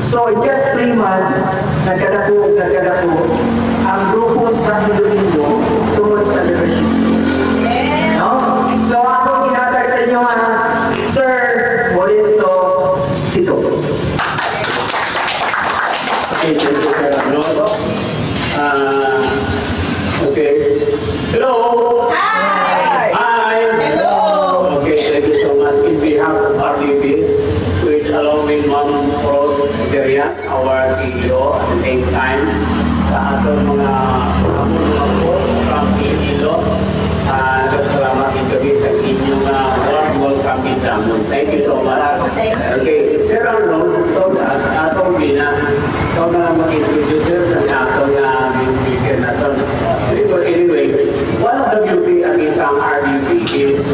So, in just 3 months, nagkadako, ang grupo sa Iloilo tungkol sa leadership. No? So, ako ginatag sa inyo, Sir Modesto Sito. Okay, thank you, Sir Arnold. Okay. Hello. Hi! Hi. Hello! Okay, thank you so much. In behalf of RDB, along with Ma'am Rose Serian, our CEO, at the same time, sa atong mga po from Iloilo, nagpasalamat din kami sa inyong warm welcome in Damon. Thank you so much. Okay, Sir Arnold told us, atong bina, ikaw na lang mag-introducer sa atong speaker na ito. Anyway, one of the beauty ang isang RDP is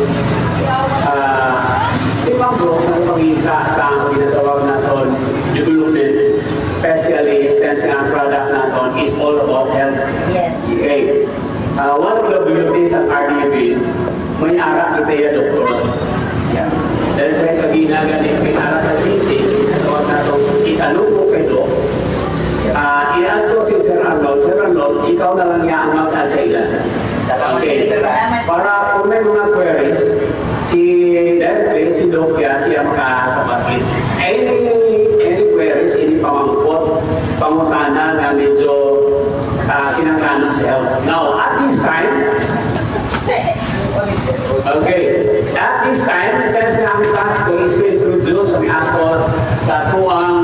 si Ma'am Rose na pag-isa sa ginatawag natin development, especially since ang product natin is all about health. Yes. Okay. One of the beauties ng RDP, may ara kita ya doktor. Yeah. Dahil sa kaginagan ni pinara sa sisi, ginatawag natin itanong ko kay Dok. Iyan ko si Sir Arnold. Sir Arnold, ikaw na lang yan mag-add sa ilan. Okay. Para kung may mga queries, si Derek, si Doc, siya makasabatin. Any queries, hindi pamangkot, pangutana na medyo kinakanon sa health. Now, at this time, since na ang task ko is to introduce ang ato sa tuwang